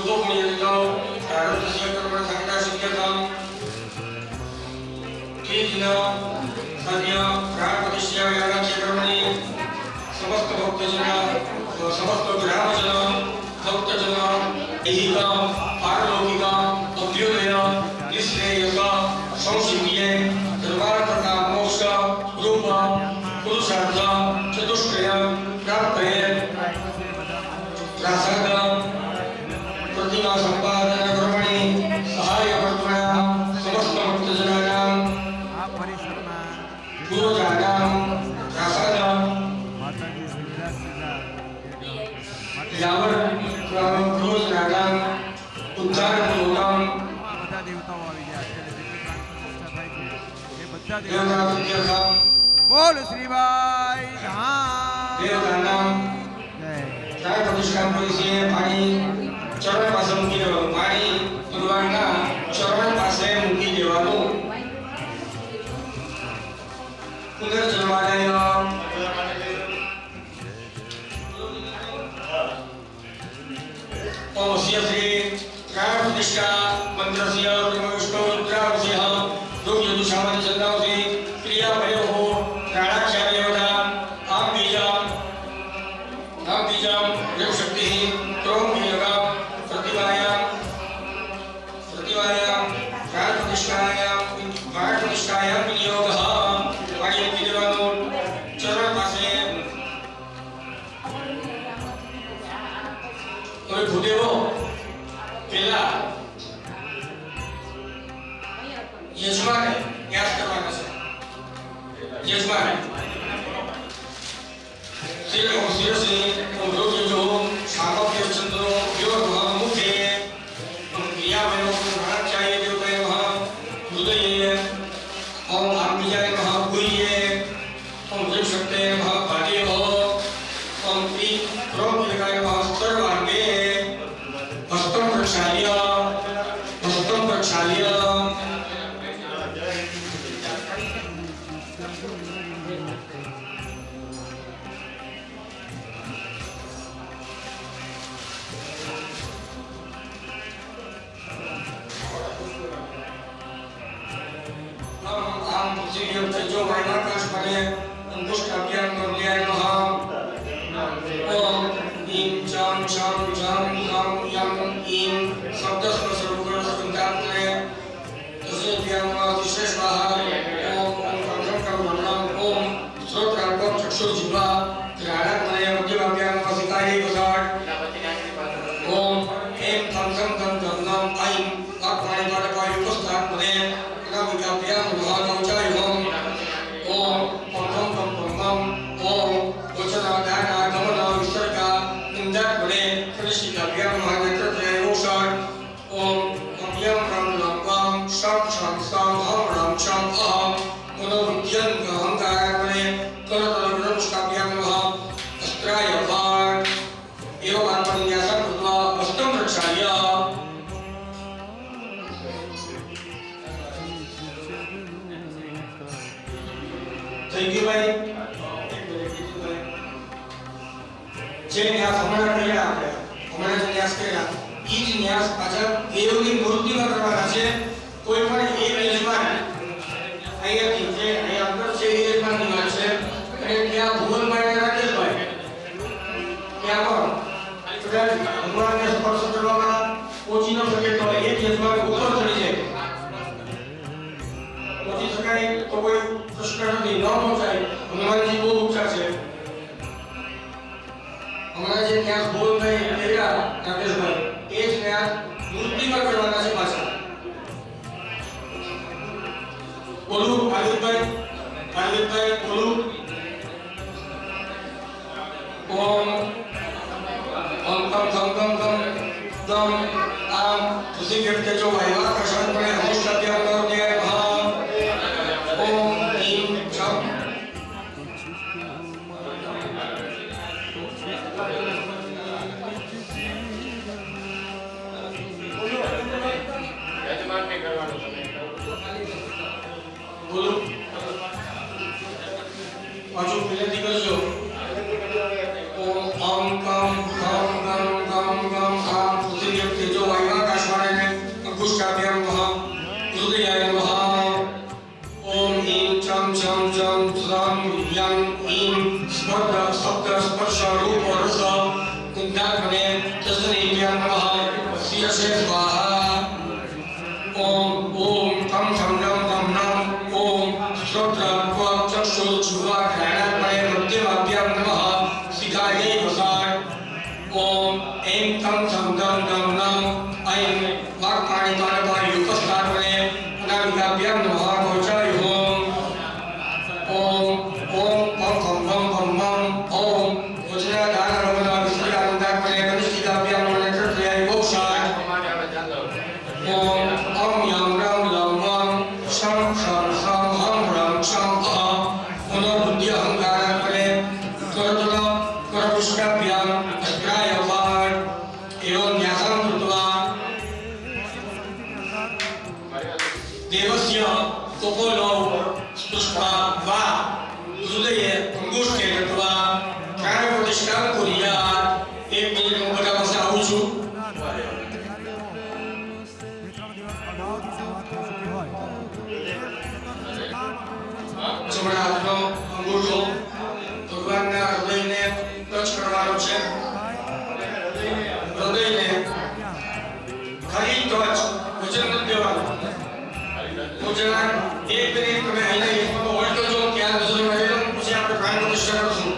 शुभपुण्यदिनौ प्रारब्धस्य कर्मसङ्कटसिद्ध्यर्थं कीर्तिना सद्य प्राणप्रतिष्ठा यागाख्य कर्मणि समस्त ग्रामजन भक्तजन ऐहिक पारलौकिक अभ्युदय निःश्रेयस संसिद्धिये सर्वार्थक मोक्ष रूप पुरुषार्थ चतुष्टय प्राप्तये प्रसाद प्रतिमा संपादन कर्मणि सहाय कर्तृणां समस्त भक्तजनानां पूर्वजानां प्रसाद यावर पूर्वजानां उद्धारपूर्वकं देवतार्थं बोल श्री भाई धाम देवतानां प्राण प्रतिष्ठा परिसे पाणी चरण પાસે મૂકી દેવાનું પાણી ભગવાનના ચરણ પાસે મૂકી દેવાનું પુનર્જન્માલય ओम श्री प्राण प्रतिष्ठा मंत्रस्य विष्णु रुद्रावस्य योग्यदुषामनि चन्द्रावसि प्रिया वयोः प्राणाक्षामयोधा आम बीजं शक्तिः क्रोम योगा प्रतिभायां प्राण प्रतिष्ठायां विनियोगः पाणी મૂકી દેવાનો ચરણ પાસે तो भूदेवो पहला यजमान है याद करवाना है यजमान है सिर से रोज जो सामर्थ्य चंद्र योग मुख्य क्रिया में प्राण चाहिए देवता वहाँ हृदय ओम आत्मीजाय वहाँ भूये ओम जप सकते हैं वहाँ भाग्य हो ओम क्रोम लगाए वहाँ सर्वांगे हस्तं प्रक्षाल्य आम पृथ्वी जो वायुकाश पड़े अंकुश अज्ञान कर लिया वहाँ ओम ईं चां चां चां गां यां ईं शब्दस्पर्शरूपरसंतात्मने तस्मै व्यामोहातिशेषः ओम कंठं कर्मणं ओम श्रोत्रार्कं चक्षुर्जिह्वा घ्राणात्मने मध्यभाग्यामवसिकायै वसाट् ओम ऐं थं थं थं थं नं ऐं आत्मनेपादपायुपस्थात्मने नाविकाभ्यां महानौचायुधम् ओम पंथं पं पं ओम वचनादानागमन विसर्ग निंदात्मने कृषिकाभ्यां महानेत्रत्रयोषाट् ओम अभ्यां रं लं वां शं शं सं हं रं शं अहं मनोविद्यं अहंकारात्मने करतलविरंष्टाभ्यां नमः अस्त्राय भाट् एवं आत्मन्यासं कृत्वा हस्तं प्रक्षाल्य થઈ ગયું ભાઈ જે ન્યાસ હમણાં કર્યા આપણે હમણાં જે ન્યાસ કર્યા ઈ જ ન્યાસ પાછા દેવની મૂર્તિમાં કરવાના છે કોઈ પણ એક યજમાન અહીંયાથી જે અહીં અંદર છે એ યજમાન નિવાસ છે અને ત્યાં ભુવનભાઈ અને રાકેશભાઈ ત્યાં પણ કદાચ ભગવાનને સ્પર્શ કરવામાં પહોંચી ન શકે તો એક યજમાન ઉપર ચડી જાય पहुंची सकाय तो कोई प्रश्न नहीं न पहुंचाए हनुमान जी को ऊंचा છે हमारा જે ન્યાસ બોલ ભાઈ એરા રાકેશ ભાઈ એ જ ન્યાસ મૂર્તિમાં કરવાના છે પાછા બોલું આદિત્ય બોલું ઓમ ઓમ તમ તમ તમ તમ તમ આમ तुझे व्यक्त जो वायवा प्रशांतपणे अनुष्ठात्या करते महा ओम ह्रीं छं यजमान ने करवानो बोलो पाछो પહેલેથી કરજો ओम ओम कम कम कम कम कम आम तुझे व्यक्त जो वृषे स्वाहा ओम ओम तम शम नम तम नम ओम श्रोत्र त्वं चक्षुर्जुह्वा घ्राणात्मने मध्यमाभ्यां नमः शिखायै वसाय ओम ऐं तम शम नम तम नम ऐं वाक्पाणिपाणिपाणियुक्तस्थात्मने अनामिकाभ्यां नमः कवचाय ओम ओम ओम पं पं पं पं पं ओम वज्रदानरमणा विश्वयानन्दात्मने कनिष्ठिकाभ्यां नमः नेत्रत्रयाय वसाय ओम ओम यं रं लं वं शं शं शं हं रं शं अहं मनोबुद्ध्यहंकारात्मने त्वरतः परपुष्टाभ्यां अस्त्राय वाय एवं न्यासं कृत्वा देवस्य कपोलौ स्पृष्ट्वा वा हृदये अंगुष्ठे कृत्वा प्राणप्रतिष्ठां कुर्यात्। 1 મિનિટ હું બધા પાસે આવું છું। જમણા હાથનો અંગૂઠો ભગવાનના હૃદયને ટચ કરવાનો છે। હૃદયને ખાલી ટચ વચન નથી દેવાનું। હું જરા 1 મિનિટ તમે અહીંયા એકમાં હોલ્ડ કરજો, ત્યાં નજર મારી લો, પછી આપણે પ્રાણ પ્રતિષ્ઠા કરશું।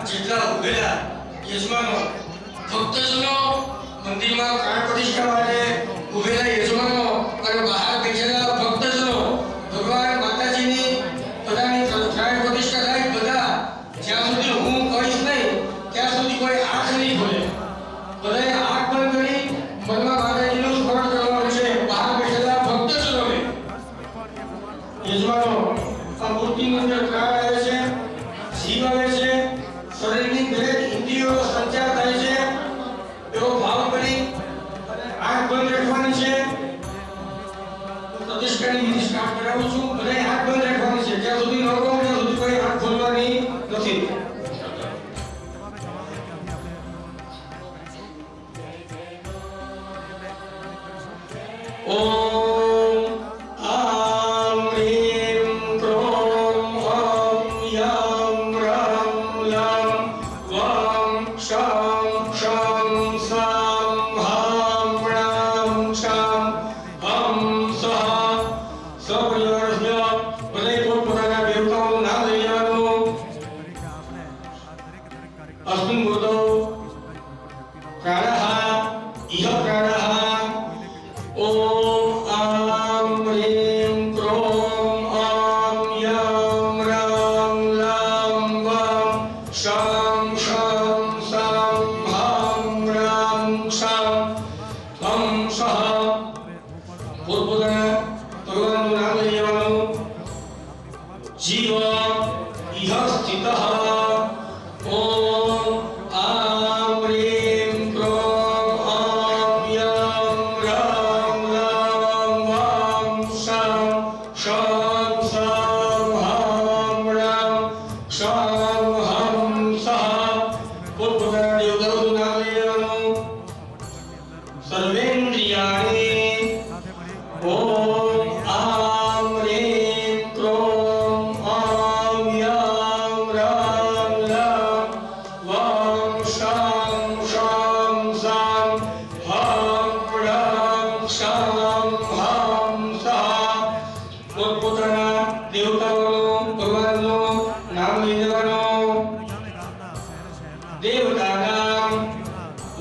જેટલા ઉભેલા યજમાનો ભક્તજનો મંદિરમાં પ્રાણ પ્રતિષ્ઠા માટે ઉભેલા યજમાનો અને બહાર બેઠેલા ભક્તજનો ભગવાન માતાજીની બધાની પ્રાણ પ્રતિષ્ઠા થાય બધા જ્યાં સુધી હું કહીશ નહીં ત્યાં સુધી કોઈ આંખ નહીં ખોલે। બધાએ આંખ બંધ કરી મનમાં માતાજીનું સ્મરણ કરવાનું છે। બહાર બેઠેલા ભક્તજનોને યજમાનો આ મૂર્તિની અંદર પ્રાણ આવે છે, જીવ આવે છે, શરીરની દરેક ઇન્દ્રિયોનો સંચાર થાય છે એવો ભાવ કરી આંખ બંધ રાખવાની છે। પ્રતિષ્ઠાની વિધિ સ્ટાર્ટ કરાવું છું। બધાએ આંખ બંધ રાખવાની છે, જ્યાં સુધી ન કહું ત્યાં સુધી કોઈ આંખ ખોલવાની નથી। ઓમ આમ રીમ ક્રોમ ઓમ યમ રમ લમ વમ શમ શમ સમ હમ રમ શમ હમ સહ સપરિવારસ્ય બધાએ પોતપોતાના દેવતાઓનું નામ લઈ લેવાનું। અસ્મિન મૂર્તૌ પ્રાણઃ ઇહ પ્રાણઃ ओम आम ह्रीं क्रोम ओम यम रम लम वम शम शम सम हम रम शम हम सह પોતપોતાના ભગવાનનું નામ લઈ લેવાનું। જીવ ઇહ સ્થિતઃ ઓમ આમ ह्रीं क्रोम ओम यम रम लम वम शम शम सम हम रम शम हम सह પોતપોતાના દેવતાઓનું નામ લઈ લેવાનું। સર્વેન્દ્રિયાણિ ઓમ આમ ह्रीं क्रोम ओम यम रम लम वम शम शम सम हम रम शम हम सह પોતપોતાના દેવતાઓનું ભગવાનનું નામ લઈ લેવાનું। દેવતાનામ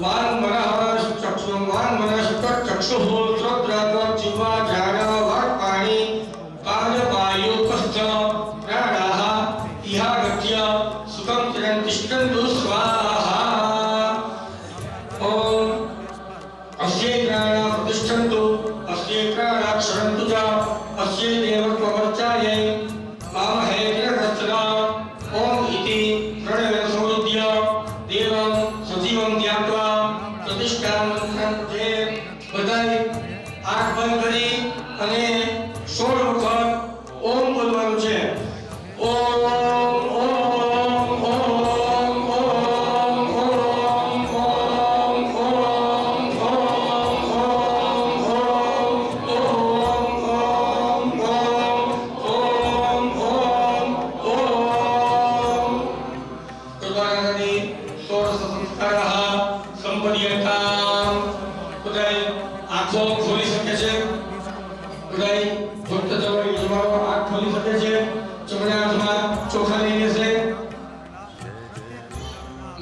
વાન મનઃ चक्षुः श्रोत्रत्वं जिह्वा घ्राणः वाक्पाणि पादपायुः कश्च आयुष्य सुखं तिष्ठन्तु स्वाहा ओम अस्य प्राणा प्रतिष्ठन्तु अस्य प्राणा क्षरन्तु च अस्य देवत्ववर्चायै मामहे किरणश्चरा ओम इति प्रणवेन संरुध्य देवं सजीवं ध्यात्वा प्रतिष्ठां कृते बधाई आंख बंद करी અને 16 વખત ઓમ બોલવાનું છે ઓમ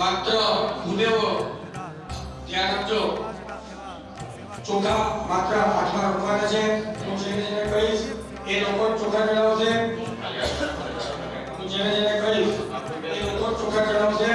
मात्र भूदेव ध्यान रखो चोखा मात्र हाथમાં રાખવાના છે હું જેને કહીશ એ લોકો ચોખા ચડાવશે હું જેને કહીશ એ લોકો ચોખા ચડાવશે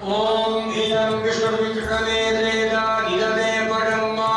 ओम इदं विष्णुविक्रमे त्रेधा निदते परम्मा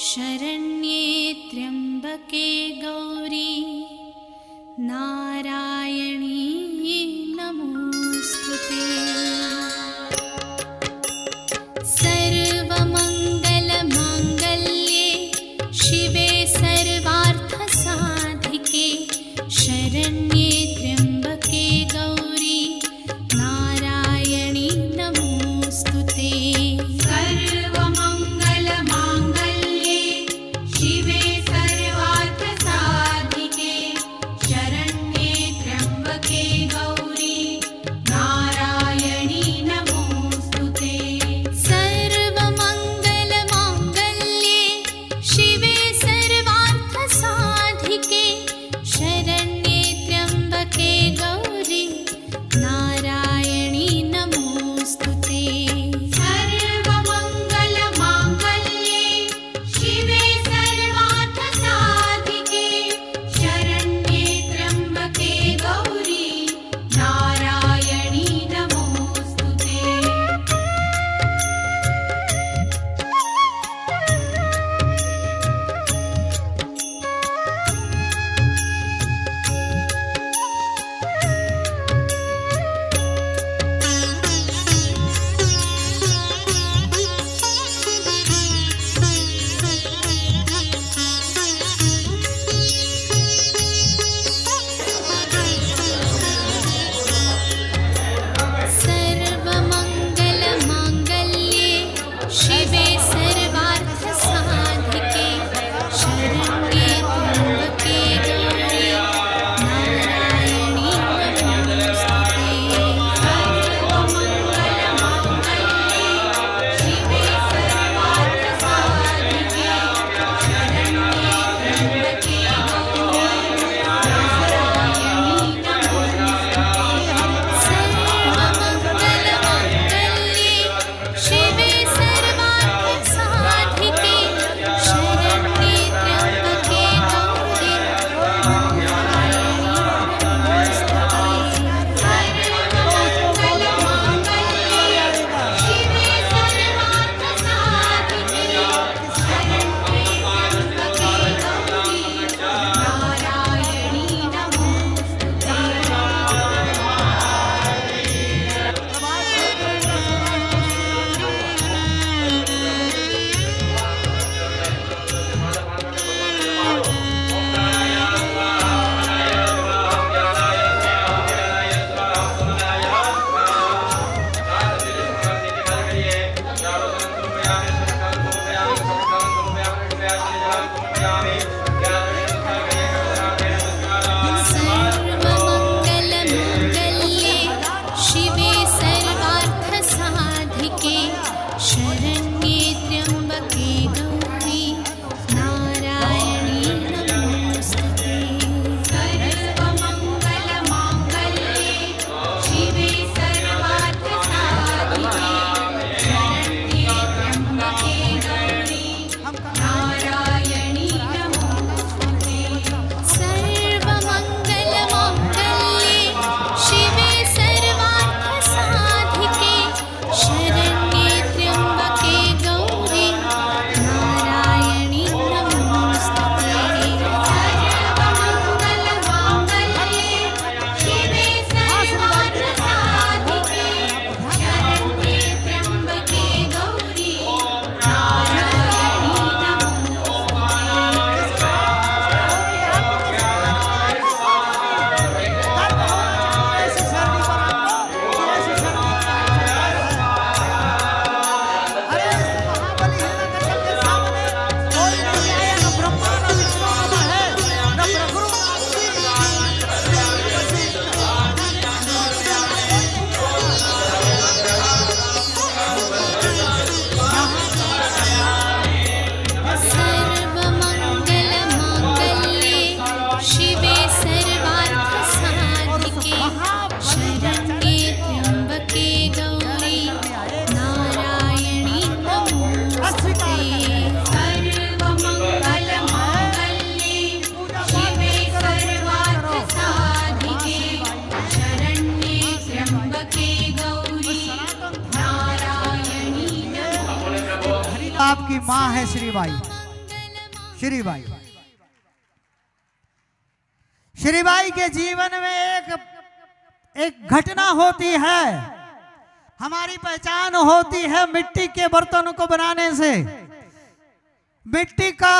शरण्ये त्र्यंबके गौरी नारायणी नमोस्तुते सर्वमंगल सर्वमङ्गलमाङ्गल्ये शिवे सर्वार्थसाधिके शरण्ये त्र्यम्बके गौरी नारायणी नमोस्तुते। सर्वमङ्गलमाङ्गल्ये शिवे सर्वार्थसाधिके शरण्ये त्र्यम्बके गौरी नारायणी नमोस्तुते। सर्वमङ्गलमाङ्गल्ये शिवे सर्वार्थसाधिके शरण्ये त्र्यम्बके गौरी नारायणी नमोस्तुते। सर्वमङ्गलमाङ्गल्ये शिवे सर्वार्थसाधिके शरण्ये त्र्यम्बके गौरी नारायणी सर्वमङ्गलमाङ्गल्ये शिवे सर्वार्थसाधिके शरण्ये त्र्यम्बके गौरी नारायणी नमोस्तुते। सर्वमङ्गलमाङ्गल्ये शिवे सर्वार्थसाधिके शरण्ये त्र्यम्बके गौरी नारायणी नमोस्तुते। आपकी माँ है श्रीबाई। श्रीबाई श्रीबाई के जीवन में एक घटना होती है। हमारी पहचान होती है मिट्टी के बर्तनों को बनाने से। मिट्टी का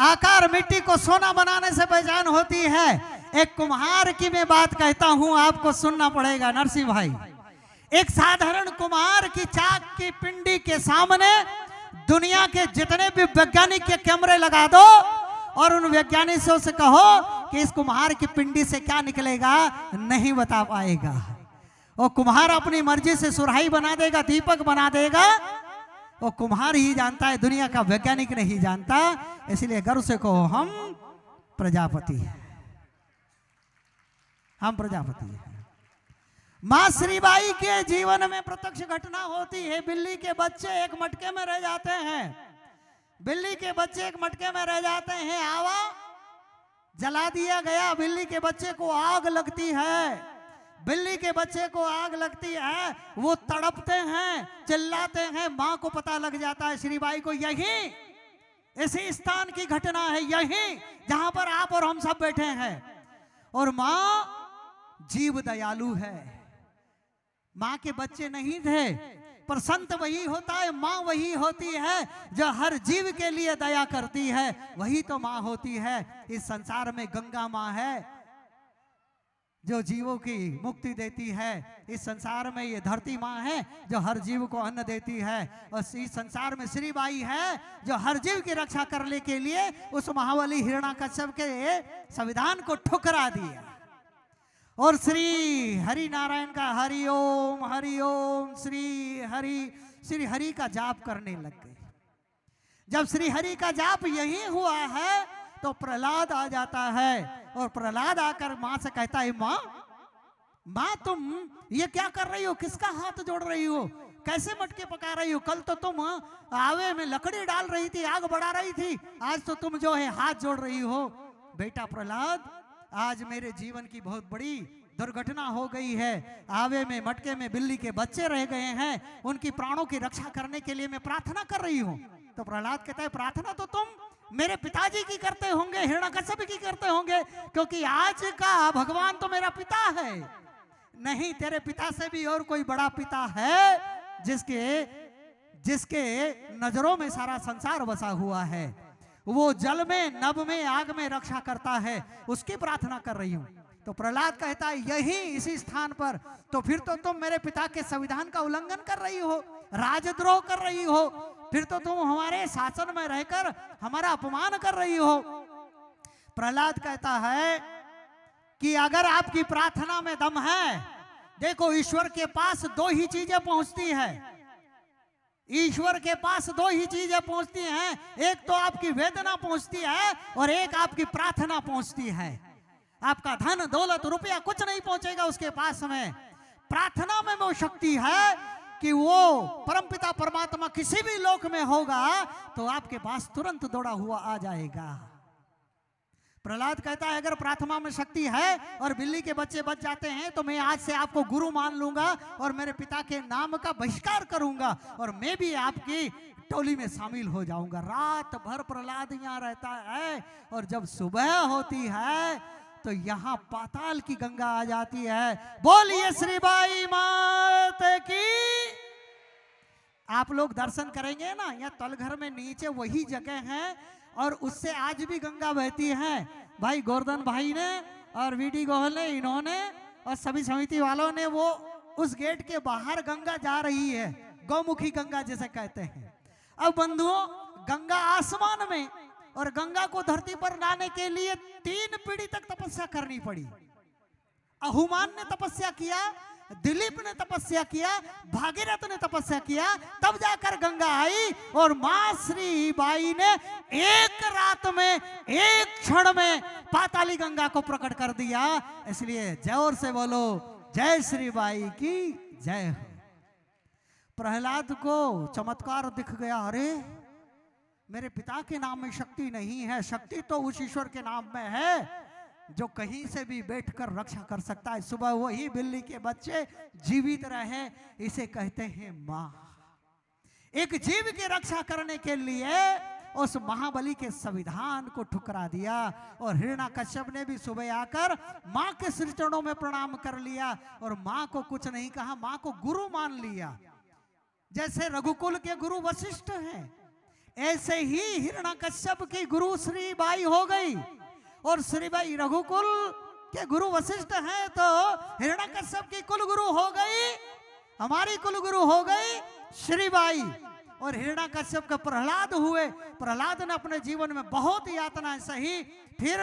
आकार, मिट्टी को सोना बनाने से पहचान होती है। एक कुम्हार की मैं बात कहता हूं, आपको सुनना पड़ेगा नरसिंह भाई। एक साधारण कुम्हार की चाक की पिंडी के सामने दुनिया के जितने भी वैज्ञानिक के कैमरे लगा दो और उन वैज्ञानिकों से कहो कि इस कुम्हार की पिंडी से क्या निकलेगा, नहीं बता पाएगा। वो कुम्हार अपनी मर्जी से सुराही बना देगा, दीपक बना देगा। वो कुम्हार ही जानता है, दुनिया का वैज्ञानिक नहीं जानता। इसलिए गर्व से कहो हम प्रजापति हैं, हम प्रजापति हैं। माँ श्रीबाई के जीवन में प्रत्यक्ष घटना होती है। बिल्ली के बच्चे एक मटके में रह जाते हैं। बिल्ली के बच्चे एक मटके में रह जाते हैं। आवा जला दिया गया। बिल्ली के बच्चे को आग लगती है। बिल्ली के बच्चे को आग लगती है। वो तड़पते हैं, चिल्लाते हैं। माँ को पता लग जाता है श्रीबाई को, यही इसी स्थान की घटना है, यही जहां पर आप और हम सब बैठे हैं। और माँ जीव दयालु है। माँ के बच्चे नहीं थे, पर संत वही होता है, माँ वही होती है जो हर जीव के लिए दया करती है। वही तो माँ होती है। इस संसार में गंगा माँ है जो जीवों की मुक्ति देती है। इस संसार में ये धरती माँ है जो हर जीव को अन्न देती है। और इस संसार में श्रीबाई है जो हर जीव की रक्षा करने के लिए उस महाबली हिरण्याकश्यप के संविधान को ठुकरा दिया। और श्री हरि नारायण का हरिओम हरिओम श्री हरि का जाप करने लग गए। जब श्री हरि का जाप यही हुआ है तो प्रहलाद आ जाता है। और प्रहलाद आकर माँ से कहता है, माँ तुम ये क्या कर रही हो, किसका हाथ जोड़ रही हो, कैसे मटके पका रही हो? कल तो तुम आवे में लकड़ी डाल रही थी, आग बढ़ा रही थी, आज तो तुम जो है हाथ जोड़ रही हो। बेटा प्रहलाद, आज मेरे जीवन की बहुत बड़ी दुर्घटना हो गई है। आवे में मटके में बिल्ली के बच्चे रह गए हैं, उनकी प्राणों की रक्षा करने के लिए मैं प्रार्थना कर रही हूँ। तो प्रहलाद कहता है, प्रार्थना तो तुम मेरे पिताजी की करते होंगे, हिरण्याकश्यप की करते होंगे, क्योंकि आज का भगवान तो मेरा पिता है। नहीं, तेरे पिता से भी और कोई बड़ा पिता है जिसके नजरों में सारा संसार बसा हुआ है। वो जल में, नभ में, आग में रक्षा करता है, उसकी प्रार्थना कर रही हूँ। तो प्रहलाद कहता है, यही इसी स्थान पर, तो फिर तो तुम मेरे पिता के संविधान का उल्लंघन कर रही हो, राजद्रोह कर रही हो। फिर तो तुम हमारे शासन में रहकर हमारा अपमान कर रही हो। प्रहलाद कहता है कि अगर आपकी प्रार्थना में दम है, देखो ईश्वर के पास दो ही चीजें पहुंचती है, ईश्वर के पास दो ही चीजें पहुंचती हैं, एक तो आपकी वेदना पहुंचती है और एक आपकी प्रार्थना पहुंचती है। आपका धन दौलत रुपया कुछ नहीं पहुंचेगा उसके पास में। प्रार्थना में वो शक्ति है कि वो परमपिता परमात्मा किसी भी लोक में होगा तो आपके पास तुरंत दौड़ा हुआ आ जाएगा। प्रहलाद कहता है अगर प्रार्थना में शक्ति है और बिल्ली के बच्चे बच जाते हैं तो मैं आज से आपको गुरु मान लूंगा और मेरे पिता के नाम का बहिष्कार करूंगा और मैं भी आपकी टोली में शामिल हो जाऊंगा। रात भर प्रहलाद यहाँ रहता है और जब सुबह होती है तो यहाँ पाताल की गंगा आ जाती है। बोलिए श्री बाई मात की। आप लोग दर्शन करेंगे ना, यहाँ तलघर में नीचे वही जगह है और उससे आज भी गंगा बहती है। भाई गोवर्धन भाई ने और वीडी गोहल ने, इन्होंने और सभी समिति वालों ने वो उस गेट के बाहर गंगा जा रही है, गौमुखी गंगा जैसे कहते हैं। अब बंधुओं, गंगा आसमान में और गंगा को धरती पर लाने के लिए 3 पीढ़ी तक तपस्या करनी पड़ी। अहुमान ने तपस्या किया, दिलीप ने तपस्या किया, भागीरथ ने तपस्या किया, तब जाकर गंगा आई और मां श्री बाई ने एक रात में, एक क्षण में पाताली गंगा को प्रकट कर दिया। इसलिए जोर से बोलो जय श्री बाई की जय हो। प्रहलाद को चमत्कार दिख गया, अरे मेरे पिता के नाम में शक्ति नहीं है, शक्ति तो उस ईश्वर के नाम में है जो कहीं से भी बैठकर रक्षा कर सकता है। सुबह वही बिल्ली के बच्चे जीवित रहे, इसे कहते हैं मां। एक जीव की रक्षा करने के लिए उस महाबली के संविधान को ठुकरा दिया और हिरण्याकश्यप ने भी सुबह आकर मां के श्री चरणों में प्रणाम कर लिया और मां को कुछ नहीं कहा, मां को गुरु मान लिया। जैसे रघुकुल के गुरु वशिष्ठ हैं, ऐसे ही हिरण्याकश्यप की गुरु श्री बाई हो गई और श्री बाई रघुकुल के गुरु वशिष्ठ हैं तो हिरण्याकश्यप की कुल गुरु हो गई, हमारी कुल गुरु हो गई श्री बाई। और हिरण्याकश्यप का प्रहलाद हुए। प्रहलाद ने अपने जीवन में बहुत यातनाएं सही, फिर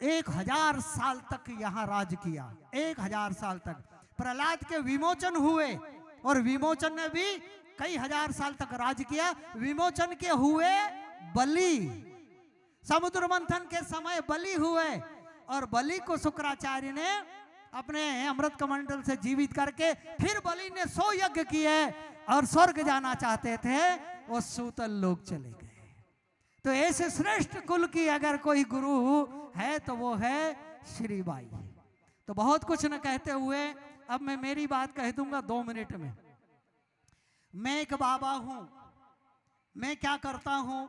1000 साल तक यहाँ राज किया। 1000 साल तक प्रहलाद के विमोचन हुए और विमोचन ने भी कई हजार साल तक राज किया। विमोचन के हुए बलि, समुद्र मंथन के समय बलि हुए और बलि को शुक्राचार्य ने अपने अमृत कमंडल से जीवित करके फिर बलि ने 100 यज्ञ किए और स्वर्ग जाना चाहते थे, वो सूतल लोग चले गए। तो ऐसे श्रेष्ठ कुल की अगर कोई गुरु है तो वो है श्री बाई। तो बहुत कुछ न कहते हुए अब मैं मेरी बात कह दूंगा 2 मिनट में। मैं एक बाबा हूं, मैं क्या करता हूं?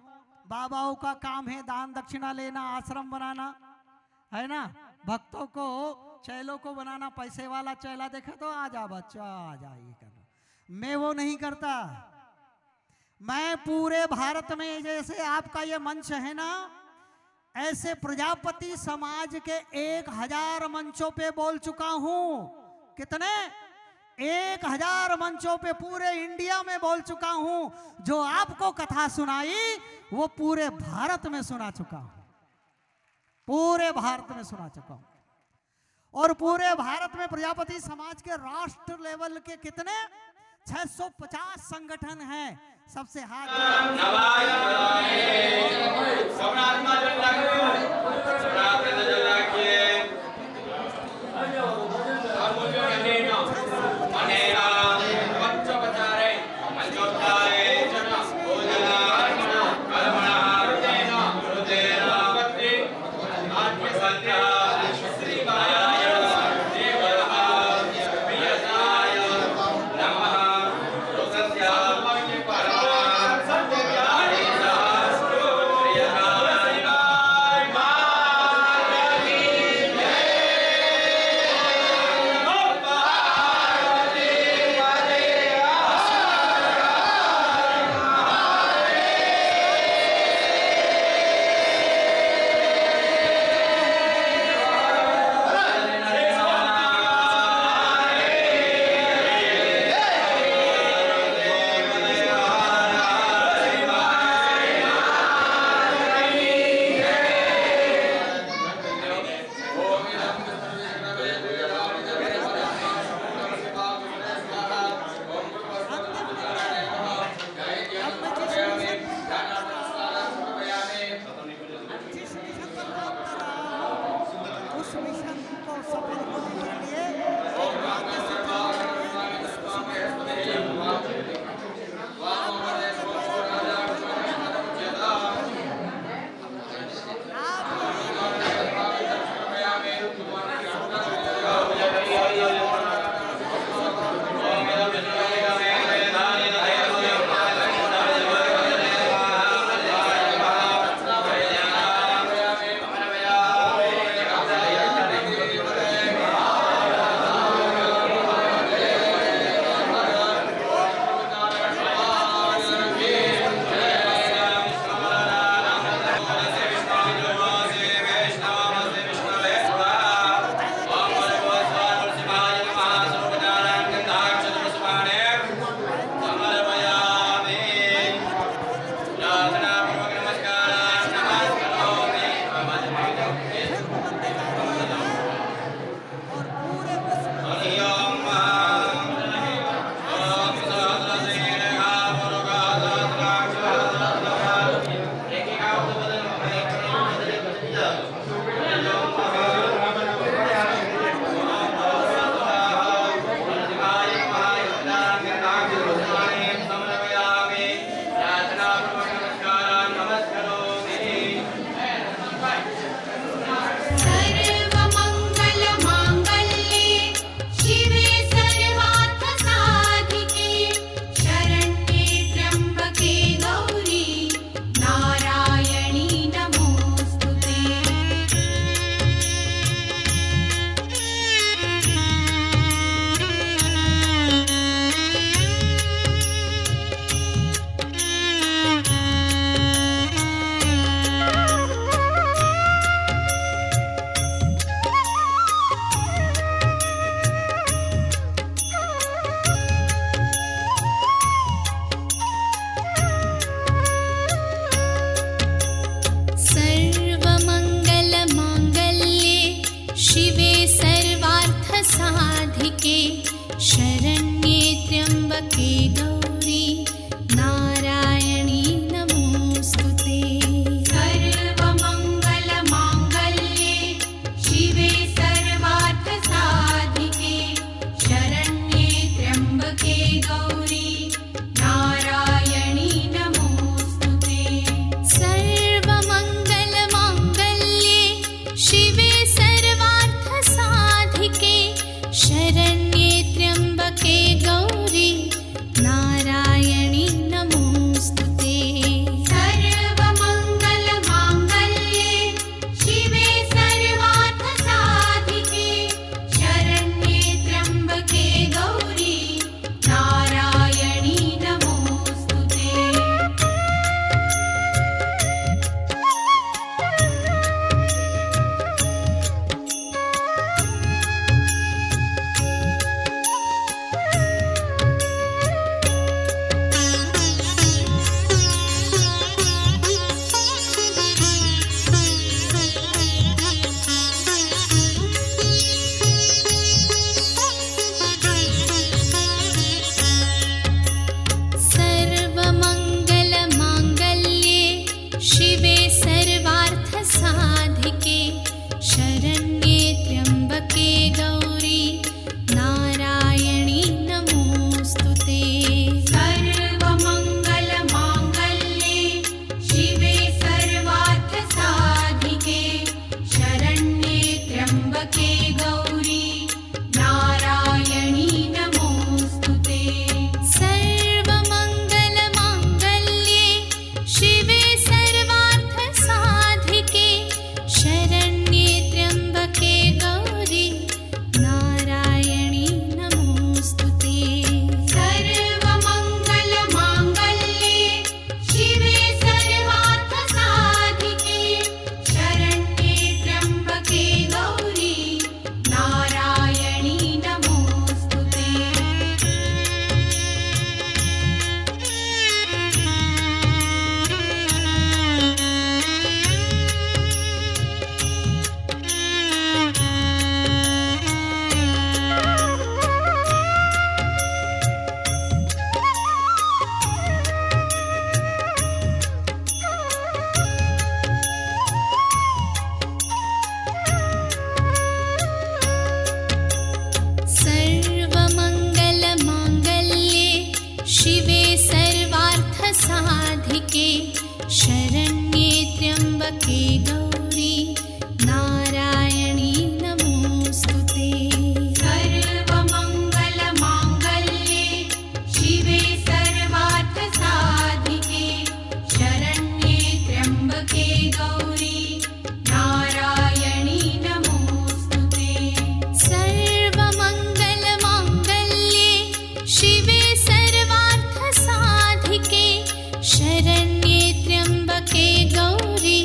बाबाओं का काम है दान दक्षिणा लेना, आश्रम बनाना, है ना, भक्तों को चेलों को बनाना। पैसे वाला चेला देखे तो आ जा बच्चा आ जा, ये करना। मैं वो नहीं करता। मैं पूरे भारत में जैसे आपका ये मंच है ना, ऐसे प्रजापति समाज के 1000 मंचों पे बोल चुका हूं। कितने? 1000 मंचों पे पूरे इंडिया में बोल चुका हूं। जो आपको कथा सुनाई वो पूरे भारत में सुना चुका हूं, पूरे भारत में सुना चुका हूं। और पूरे भारत में प्रजापति समाज के राष्ट्र लेवल के कितने 650 संगठन हैं। सबसे हाथ त्र्यम्बके गौरी नारायणी नमोऽस्तुते सर्वमङ्गलमाङ्गल्ये शिवे सर्वार्थसाधिके शरण्ये त्र्यम्बके गौरी नारायणी नमोऽस्तुते सर्वमङ्गलमाङ्गल्ये शिवे सर्वार्थसाधिके शरण्ये त्र्यम्बके गौरी नारायणी नमोऽस्तुते सर्वमङ्गलमाङ्गल्ये शिवे सर्वार्थसाधिके शरण्ये त्र्यम्बके गौरी नारायणी नमोऽस्तुते सर्वमङ्गलमाङ्गल्ये शिवे सर्वार्थसाधिके शरण्ये त्र्यम्बके गौरी नारायणी नमोऽस्तुते सर्वमङ्गलमाङ्गल्ये शिवे सर्वार्थसाधिके शरण्ये त्र्यम्बके गौरी नारायणी नमोऽस्तुते सर्वमङ्गलमाङ्गल्ये शिवे सर्वार्थसाधिके शरण्ये त्र्यम्बके गौरी नारायणी नमोऽस्तुते सर्वमङ्गलमाङ्गल्ये शिवे सर्वार्थसाधिके शरण्ये त्र्यम्बके गौरी नारायणी नमोऽस्तुते सर्वमङ्गलमाङ्गल्ये शिवे सर्वार्थसाधिके शरण्ये त्र्यम्बके गौरी नारायणी नमोऽस्तुते सर्वमङ्गलमाङ्गल्ये शिवे सर्वार्थसाधिके शरण्ये त्र्यम्बके गौरी नारायणी नमोऽस्तुते सर्वमङ्गलमाङ्गल्ये शिवे सर्वार्थसाधिके शरण्ये त्र्यम्बके गौरी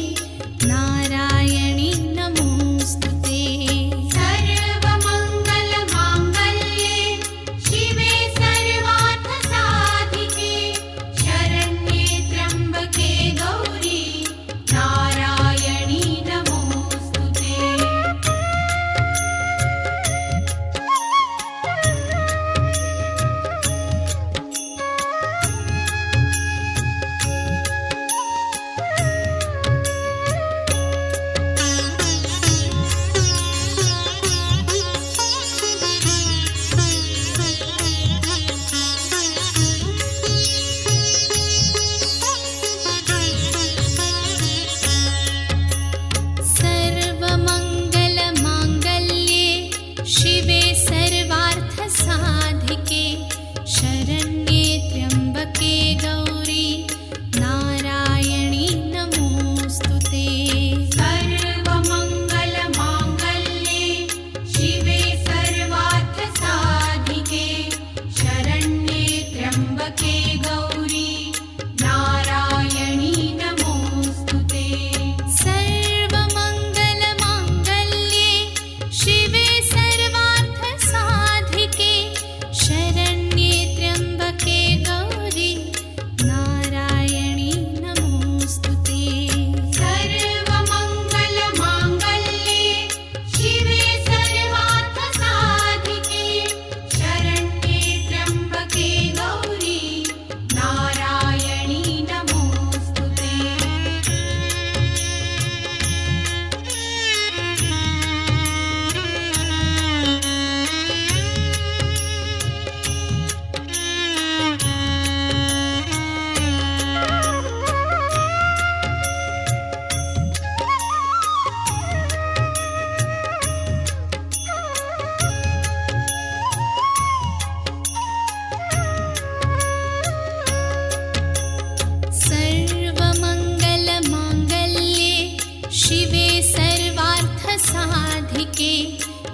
नारायणी नमोऽस्तुते सर्वमङ्गलमाङ्गल्ये शिवे सर्वार्थसाधिके शरण्ये त्र्यम्बके गौरी नारायणी नमोऽस्तुते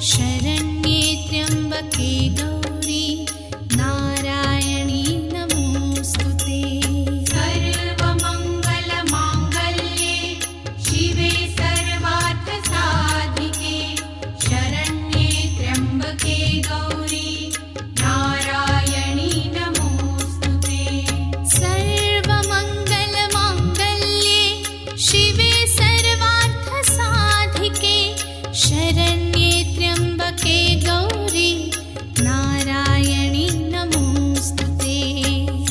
शरण्ये त्र्यम्बके गौरी नारायणी नमोऽस्तुते सर्वमङ्गलमाङ्गल्ये शिवे सर्वार्थसाधिके शरण्ये त्र्यम्बके गौरी नारायणी नमोऽस्तुते सर्वमङ्गलमाङ्गल्ये शिवे सर्वार्थसाधिके शरण्ये त्र्यम्बके गौरी नारायणी नमोऽस्तुते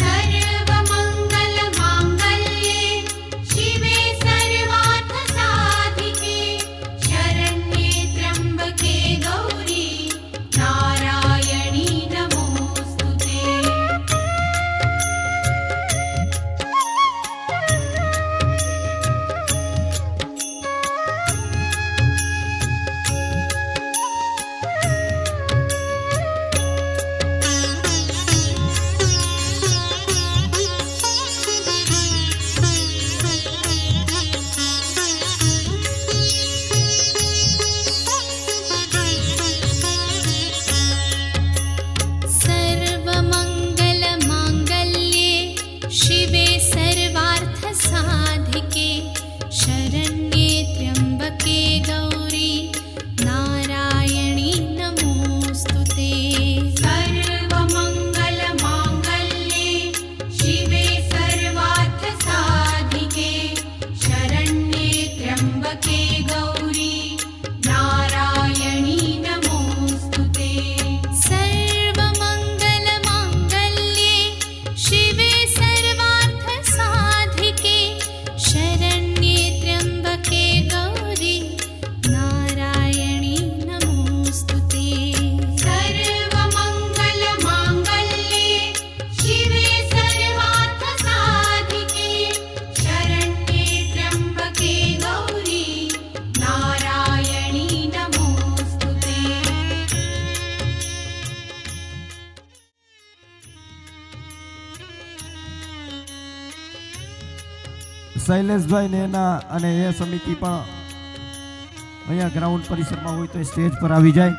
सर्वमङ्गलमाङ्गल्ये शिवे सर्वार्थसाधिके शरण्ये त्र्यम्बके गौरी नारायणी नमोऽस्तुते सर्वमङ्गलमाङ्गल्ये शिवे सर्वार्थसाधिके शरण्ये त्र्यम्बके गौरी नारायणी नमोऽस्तुते सर्वमङ्गलमाङ्गल्ये शिवे सर्वार्थसाधिके शरण्ये त्र्यम्बके गौरी नारायणी नमोऽस्तुते सर्वमङ्गलमाङ्गल्ये शिवे सर्वार्थसाधिके शरण्ये त्र्यम्बके गौरी नारायणी नमोऽस्तुते सर्वमङ्गलमाङ्गल्ये शिवे सर्वार्थसाधिके शरण्ये त्र्यम्बके गौरी नारायणी नमोऽस्तुते શૈલેષભાઈ ને એના અને એ સમિતિ પણ અહીંયા ગ્રાઉન્ડ પરિસરમાં હોય તો સ્ટેજ પર આવી જાય.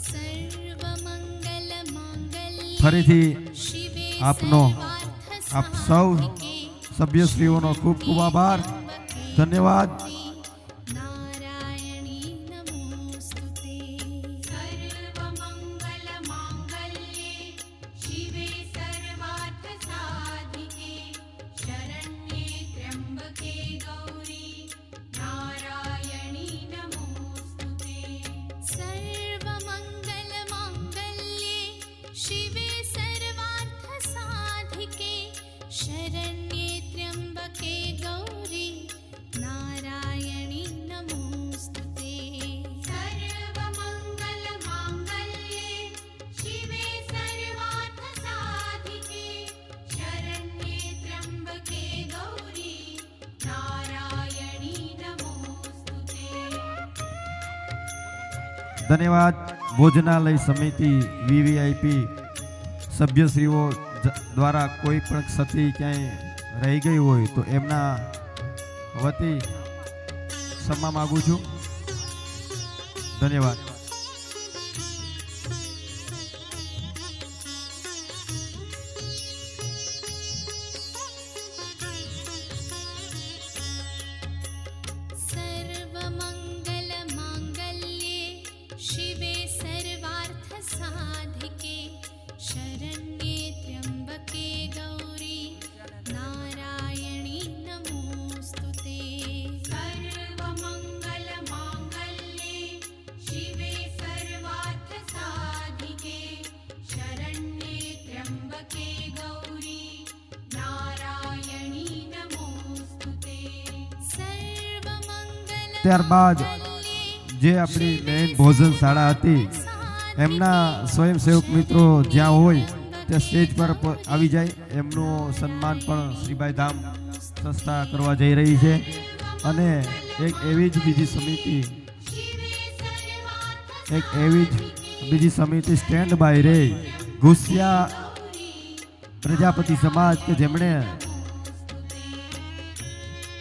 सर्वमङ्गलमाङ्गल्ये ફરીથી शिवे આપનો આપ સૌ सर्वार्थसाधिके સભ્યશ્રીઓનો ખૂબ ખૂબ આભાર, ધન્યવાદ. नारायणी नमोऽस्तुते सर्वमङ्गलमाङ्गल्ये शिवे सर्वार्थसाधिके शरण्ये त्र्यम्बके गौरी नारायणी नमोऽस्तुते सर्वमङ्गलमाङ्गल्ये शिवे सर्वार्थसाधिके शरण्ये त्र्यम्बके गौरी नारायणी नमोऽस्तुते सर्वमङ्गलमाङ्गल्ये शिवे सर्वार्थसाधिके शरण्ये त्र्यम्बके गौरी नारायणी नमोऽस्तुते ધન્યવાદ. ભોજનાલય સમિતિ વીવીઆઈપી સભ્યશ્રીઓ દ્વારા કોઈ પણ ક્ષતિ ક્યાંય રહી ગઈ હોય તો એમના વતી ક્ષમા માગું છું. ધન્યવાદ. सर्वमङ्गलमाङ्गल्ये शिवे सर्वार्थसाधिके शरण्ये त्र्यम्बके गौरी नारायणी नमोऽस्तुते सर्वमङ्गलमाङ्गल्ये शिवे सर्वार्थसाधिके शरण्ये त्र्यम्बके गौरी नारायणी नमोऽस्तुते ત્યારબાદ જે આપણી મેઇન ભોજનશાળા હતી એમના સ્વયંસેવક મિત્રો જ્યાં હોય તે સ્ટેજ પર આવી જાય. એમનું સન્માન પણ શ્રીભાઈ ધામ સંસ્થા કરવા જઈ રહી છે. અને એક એવી જ બીજી સમિતિ, એક એવી જ બીજી સમિતિ સ્ટેન્ડ બાય રે ઘુસિયા પ્રજાપતિ સમાજ કે જેમણે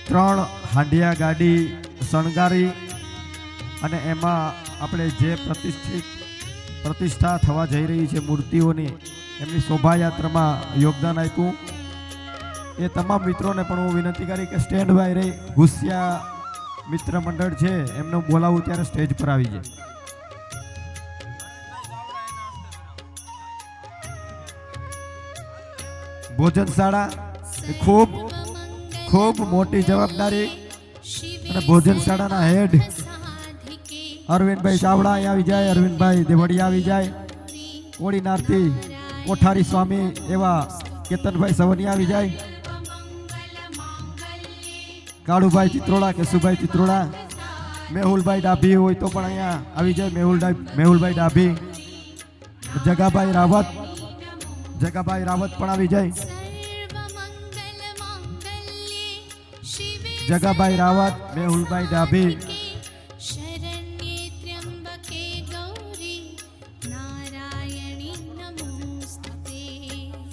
3 હાંડિયા ગાડી શણગારી અને એમાં આપણે જે પ્રતિષ્ઠા થવા જઈ રહી છે મૂર્તિઓની એમની શોભાયાત્રામાં યોગદાન આપ્યું એ તમામ મિત્રોને પણ હું વિનંતી કરી કે સ્ટેન્ડ બાય રહી ઘુસિયા મિત્ર મંડળ છે એમને બોલાવું ત્યારે સ્ટેજ પર આવી જાય. ભોજનશાળા એ ખૂબ મોટી જવાબદારી અને ભોજનશાળાના હેડ અરવિંદભાઈ ચાવડા અહીં આવી જાય, અરવિંદભાઈ દેવડિયા આવી જાય, કોડીનારથી કોઠારી સ્વામી એવા કેતનભાઈ સવનિયા આવી જાય, કાળુભાઈ ચિત્રોડા કેશુભાઈ ચિત્રોડા, મેહુલભાઈ ડાભી હોય તો પણ અહીંયા આવી જાય, મેહુલભાઈ ડાભી, જગાભાઈ રાવત પણ આવી જાય, જગાભાઈ રાવત, મેહુલભાઈ ડાભી, शरण्ये त्र्यंबके गौरी नारायणी नमोस्तुते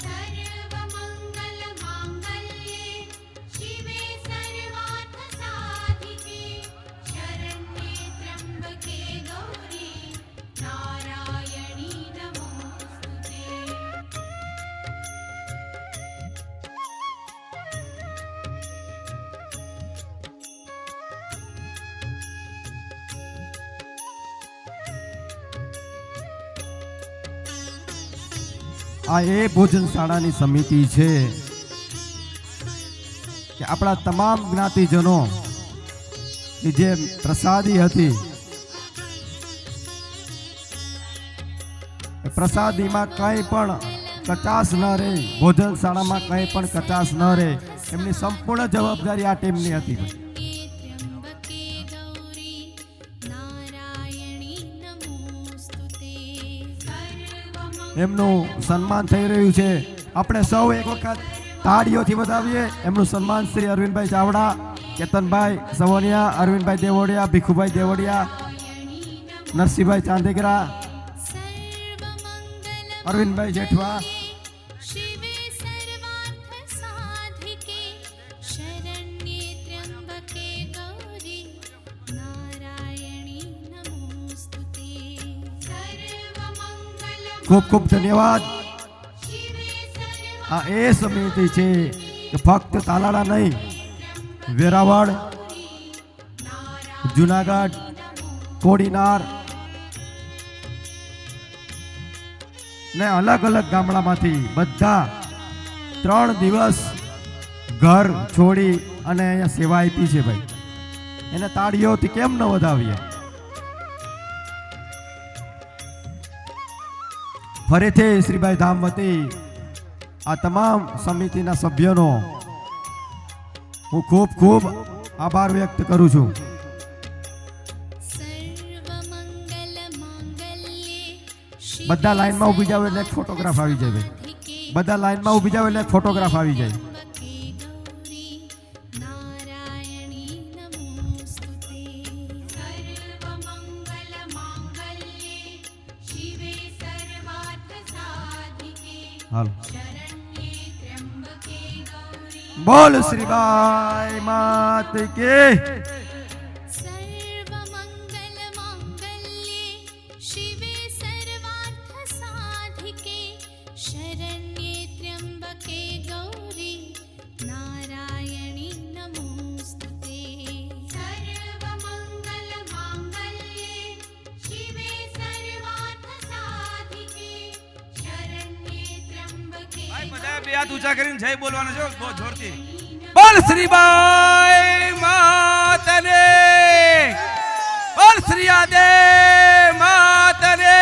सर्वमंगल मांगल्ये शिवे सर्वार्थ साधिके शरण्ये त्र्यंबके गौरी नारायणी नमोस्तुते આ એ ભોજનશાળાની સમિતિ છે કે આપણા તમામ જ્ઞાતિજનો ની જે પ્રસાદી હતી એ પ્રસાદીમાં કંઈ પણ કચાશ ન રહે, ભોજનશાળામાં કંઈ પણ કચાશ ન રહે એમની સંપૂર્ણ જવાબદારી આ ટીમની હતી. त्र्यंबके गौरी नारायणी नमोस्तुते એમનું સન્માન થઈ રહ્યું છે. આપણે સૌ એક વખત તાળીઓથી વધાવીએ એમનું સન્માન. શ્રી અરવિંદભાઈ ચાવડા, કેતનભાઈ સવનિયા, અરવિંદભાઈ દેવડિયા, ભીખુભાઈ દેવડિયા, નરસિંહભાઈ ચાંદેગરા, અરવિંદભાઈ જેઠવા, शिवे सर्वार्थ साधिके शरण्ये त्र्यंबके गौरी नारायणी नमोस्तुते सर्वमंगल ખૂબ ખૂબ ધન્યવાદ. शिवे सर्व આ એ સમિતિ છે કે ફક્ત તાલાળા નહીં, વેરાવળ, જુનાગઢ, કોડીનાર ને અલગ અલગ ગામડામાંથી બધા 3 દિવસ ઘર છોડી અને અહીંયા સેવા આપી છે. ભાઈ એને તાળીઓથી કેમ ન વધાવીએ. ફરીથી શ્રીભાઈ ધામ વતી આ તમામ સમિતિના સભ્યોનો હું ખૂબ ખૂબ આભાર વ્યક્ત કરું છું. सर्वमंगल मांगल्ये બધા લાઈનમાં ઊભી જાવ એટલે એક ફોટોગ્રાફ આવી જાય. ભાઈ બધા લાઈનમાં ઊભી જાવ એટલે એક ફોટોગ્રાફ આવી જાય. त्र्यंबके गौरी नारायणी नमोस्तुते सर्वमंगल मांगल्ये शिवे सर्वार्थ साधिके હાલો शरण्ये त्र्यंबके गौरी બોલ શ્રીબાઈ માત કી. सर्वमंगल मांगल्ये शिवे सर्वार्थ साधिके शरण्ये त्र्यंबके गौरी नारायणी नमोस्तुते सर्वमंगल मांगल्ये शिवे सर्वार्थ साधिके शरण्ये त्र्यंबके બધા બે હાથ ઊંચા કરીને જય બોલવાનો છો બહુ જોરથી. બોલ શ્રીબાઈ માતને, બોલ શ્રી આદે માતને,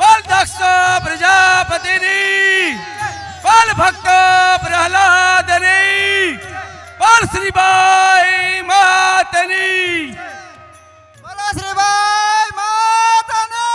બોલ દક્ષ પ્રજાપતિની, બોલ ભક્ત પ્રહલાદની, બોલ શ્રીબાઈ માતની. બોલો શ્રીભાઈ માતાને.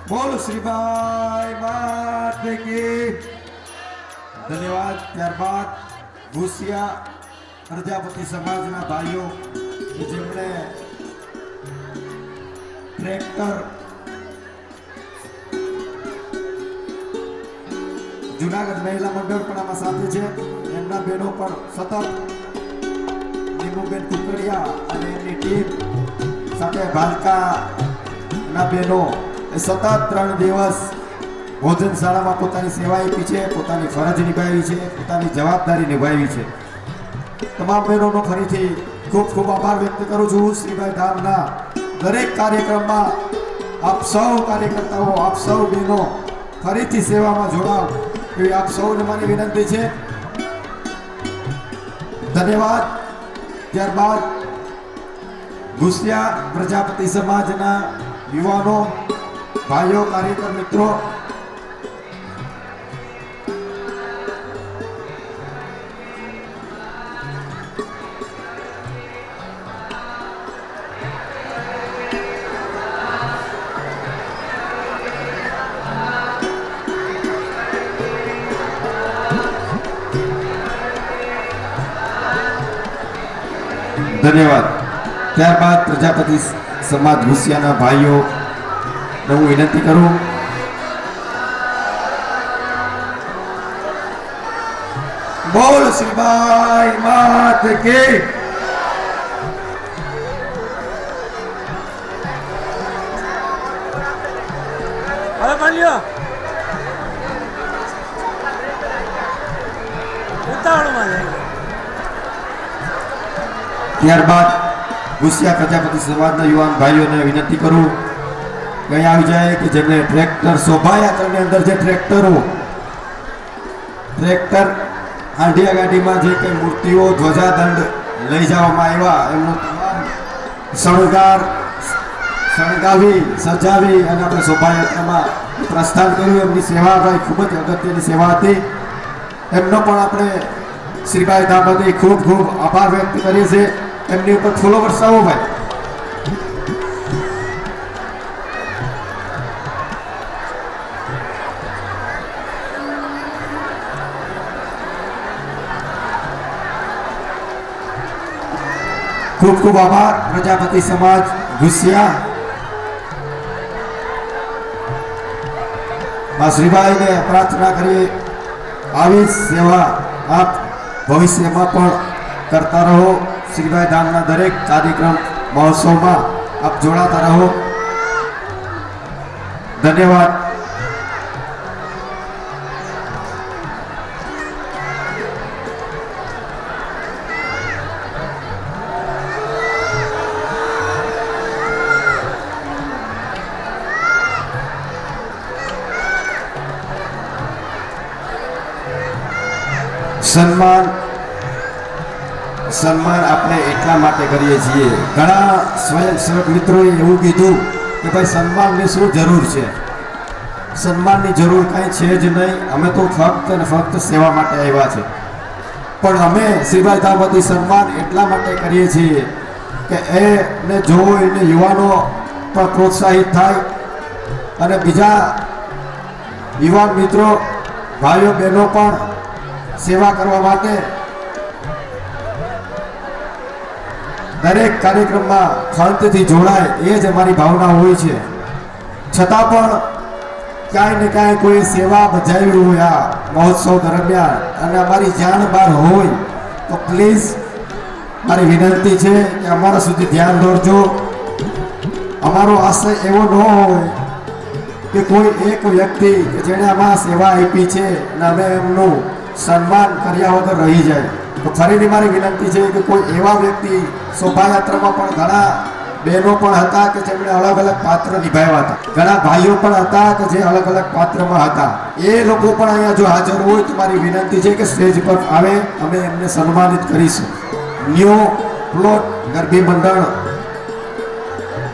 બોલ શ્રીભાઈ માત કી ધન્યવાદ. ત્યારબાદ ભૂસિયા પ્રજાપતિ સમાજના ભાઈઓ કે જેમણે ટ્રેક્ટર જુનાગઢ મહિલા મંડળ પણ આમાં સાથે છે. એમના બહેનો પણ સતત નીમુબેન કુકડિયા અને એમની ટીમ સાથે ભાલકાના બહેનો એ સતત 3 દિવસ ભોજનશાળામાં પોતાની સેવા આપી છે, પોતાની ફરજ નિભાવી છે, પોતાની જવાબદારી નિભાવી છે. તમામ બહેનોનો ફરીથી ખૂબ ખૂબ આભાર વ્યક્ત કરું છું. શ્રીભાઈ ધામના દરેક કાર્યક્રમમાં આપ સૌ કાર્યકર્તાઓ, આપ સૌ બહેનો ફરીથી સેવામાં જોડાવ એવી આપ સૌને મારી વિનંતી છે. ધન્યવાદ. ત્યારબાદ ભૂસિયા પ્રજાપતિ સમાજના યુવાનો, ભાઈઓ, કાર્યકર મિત્રો ધન્યવાદ. ત્યારબાદ પ્રજાપતિ સમાજ ભૂસિયાના ભાઈઓ હું વિનંતી કરું બોલ શ્રીભાઈ માત કી. હવે મળ્યો ઉતાવળમાં જાય. ત્યારબાદ ભૂસિયા પ્રજાપતિ સમાજના યુવાન ભાઈઓને વિનંતી કરું કે અહીં આવી જાય કે જેમને ટ્રેક્ટર શોભાયાત્રાની અંદર જે ટ્રેક્ટર હાંડિયા ગાડીમાં જે કંઈ મૂર્તિઓ ધ્વજાદંડ લઈ જવામાં આવ્યા એમનો તમામ શણગાવી સજાવી અને આપણે શોભાયાત્રામાં પ્રસ્થાન કર્યું. એમની સેવા ભાઈ ખૂબ જ અગત્યની સેવા હતી. એમનો પણ આપણે શ્રીભાઈ ધામથી ખૂબ ખૂબ આભાર વ્યક્ત કરીએ છીએ. એમની ઉપર ફૂલો વરસાવો ભાઈ. ખૂબ ખૂબ આભાર પ્રજાપતિ સમાજ ભૂસિયા. માં શ્રીભાઈને પ્રાર્થના કરીએ આવી સેવા આપ ભવિષ્યમાં પણ કરતા રહો. શ્રીભાઈ ધામના દરેક કાર્યક્રમ મહોત્સવમાં આપ જોડાતા રહો. ધન્યવાદ. સન્માન આપણે એટલા માટે કરીએ છીએ. ઘણા સ્વયંસેવક મિત્રોએ એવું કીધું કે ભાઈ સન્માનની શું જરૂર છે. સન્માનની જરૂર કાંઈ છે જ નહીં. અમે તો ફક્ત અને ફક્ત સેવા માટે આવ્યા છે. પણ અમે શ્રીભાઈ ધામથી સન્માન એટલા માટે કરીએ છીએ કે એને જોઈને યુવાનો પણ પ્રોત્સાહિત થાય અને બીજા યુવાન મિત્રો, ભાઈઓ, બહેનો પણ સેવા કરવા માટે દરેક કાર્યક્રમમાં ખંતથી જોડાય એ જ અમારી ભાવના હોય છે. છતાં પણ ક્યાંય ને ક્યાંય કોઈ સેવા બજાવી હોય આ મહોત્સવ દરમિયાન અને અમારી જાણ બહાર હોય તો પ્લીઝ મારી વિનંતી છે કે અમારા સુધી ધ્યાન દોરજો. અમારો આશય એવો ન હોય કે કોઈ એક વ્યક્તિ કે જેણે આમાં સેવા આપી છે અને અમે એમનું સન્માન કર્યા વગર રહી જાય. તો ફરીથી મારી વિનંતી છે કે કોઈ એવા વ્યક્તિ શોભાયાત્રામાં પણ ઘણા બહેનો પણ હતા કે જેમણે અલગ અલગ પાત્ર નિભાવ્યા હતા. ઘણા ભાઈઓ પણ હતા કે જે અલગ અલગ પાત્રમાં હતા. એ લોકો પણ અહીંયા જો હાજર હોય તો મારી વિનંતી છે કે સ્ટેજ પર આવે, અમે એમને સન્માનિત કરીશું. ન્યૂ પ્લોટ ગરબી મંડળ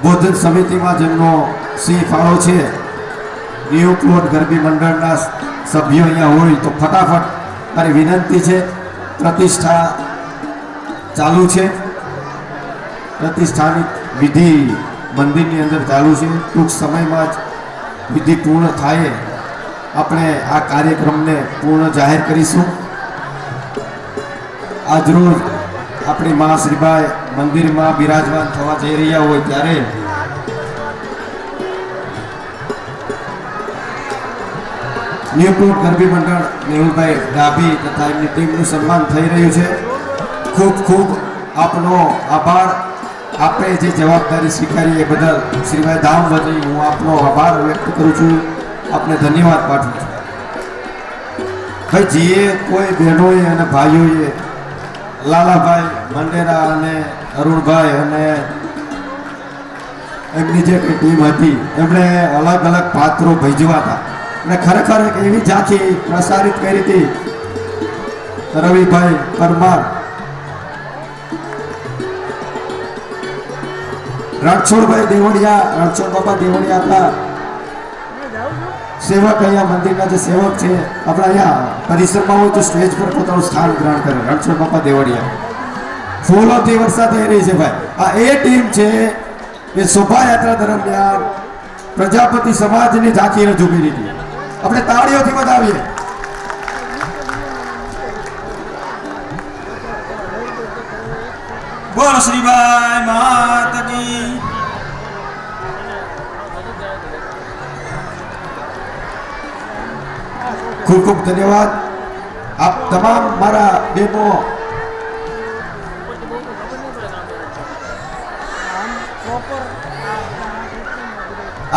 ભોજન સમિતિમાં જેમનો સિંહ ફાળો છે, ન્યૂ પ્લોટ ગરબી મંડળના સભ્યો અહીંયા હોય તો ફટાફટ મારી વિનંતી છે. પ્રતિષ્ઠા ચાલુ છે. પ્રતિષ્ઠાની વિધિ મંદિરની અંદર ચાલુ છે. ટૂંક સમયમાં જ વિધિ પૂર્ણ થાય આપણે આ કાર્યક્રમને પૂર્ણ જાહેર કરીશું. આજરોજ આપણી મા શ્રીબાઈ મંદિરમાં બિરાજમાન થવા જઈ રહ્યા હોય ત્યારે ન્યુપોર્ટ ગરબી મંડળ મેહુલભાઈ ડાભી તથા એમની ટીમનું સન્માન થઈ રહ્યું છે. ખૂબ ખૂબ આપનો આભાર. આપણે જે જવાબદારી સ્વીકારી એ બદલ શ્રીભાઈ ધામ વતી હું આપનો આભાર વ્યક્ત કરું છું. આપને ધન્યવાદ પાઠવું છું. ભાઈ જીએ કોઈ બહેનોએ અને ભાઈઓએ લાલાભાઈ મંડેરા અને અરુણભાઈ અને એમની જે ટીમ હતી એમણે અલગ અલગ પાત્રો ભજવા હતા અને ખરેખર એક એવી ઝાંખી પ્રસારિત કરી હતી. રવિભાઈ પરમાર, રણછોડભાઈ દેવળિયા, રણછોડ બાપા દેવળિયા હતા સેવક. અહીંયા મંદિરના જે સેવક છે આપણા અહીંયા પરિસરમાં હોય તો સ્ટેજ પર પોતાનું સ્થાન ગ્રહણ કરે. રણછોડ બાપા દેવળિયા ફૂલોથી વરસાદ થઈ રહી છે ભાઈ. આ એ ટીમ છે એ શોભાયાત્રા દરમિયાન પ્રજાપતિ સમાજની ઝાંખી રજૂ કરી હતી. આપણે તાળીઓથી વધાવીએ. બોલ શ્રીબાઈ માત કી. ખૂબ ખૂબ ધન્યવાદ. આપ તમામ મારા બહેનો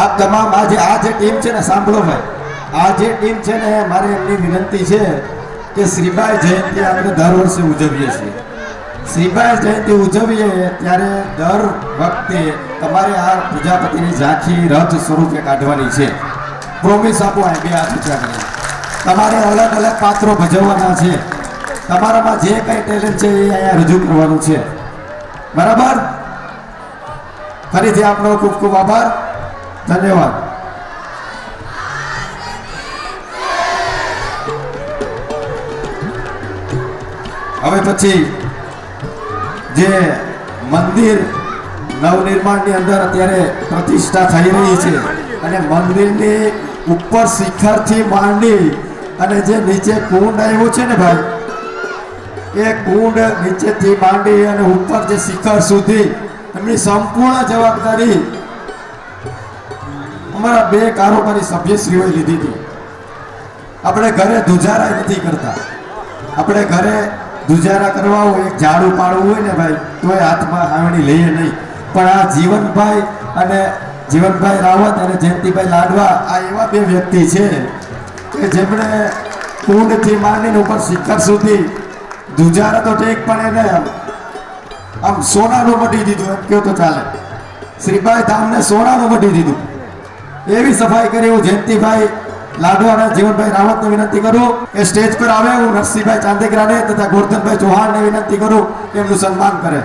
આપ તમામ આ જે ટીમ છે ને સાંભળો ભાઈ, આ જે ટીમ છે ને મારે એમની વિનંતી છે કે શ્રીબાઈ જયંતિ આપણે દર વર્ષે ઉજવીએ છીએ. શ્રીબાઈ જયંતિ ઉજવીએ ત્યારે દર વખતે તમારે આ પ્રજાપતિની ઝાંખી રથ સ્વરૂપે કાઢવાની છે. પ્રોમિસ આપો. આ બે હાથ ઊંચા કરી. તમારે અલગ અલગ પાત્રો ભજવવાના છે. તમારામાં જે કંઈ ટેલેન્ટ છે એ અહીંયા રજૂ કરવાનું છે. બરાબર? ફરીથી આપનો ખૂબ ખૂબ આભાર. ધન્યવાદ. હવે પછી જે મંદિર નવનિર્માણની અંદર અત્યારે પ્રતિષ્ઠા થઈ રહી છે અને મંદિરની ઉપર શિખરથી માંડી અને જે નીચે કુંડ આવ્યું છે ને ભાઈ, એ કુંડ નીચેથી માંડી અને ઉપર જે શિખર સુધી એમની સંપૂર્ણ જવાબદારી અમારા બે કારોબારી સભ્યશ્રીઓએ લીધી હતી. આપણે ઘરે ધુજારા નથી કરતા. આપણે ઘરે ધુજારા કરવા હોય, એક ઝાડુ પાડવું હોય ને ભાઈ, તો એ હાથમાં હાવણી લઈએ નહીં. પણ આ જીવનભાઈ રાવત અને જયંતિભાઈ લાડવા આ એવા બે વ્યક્તિ છે કે જેમણે કુંડથી માંડીને ઉપર શિખર સુધી ધુજારા તો ઠીક પણ એને આમ સોનાનું મટી દીધું એમ કહો તો ચાલે. શ્રીબાઈ ધામને સોનાનું મટી દીધું. એવી સફાઈ કરી. હું જયંતિભાઈ લાડવા અને જીવનભાઈ રાવતને વિનંતી કરું એ સ્ટેજ પર આવે. હું નરસિંહભાઈ ચાંદેકરાને તથા ગોરધનભાઈ ચૌહાણને વિનંતી કરું કે એમનું સન્માન કરે.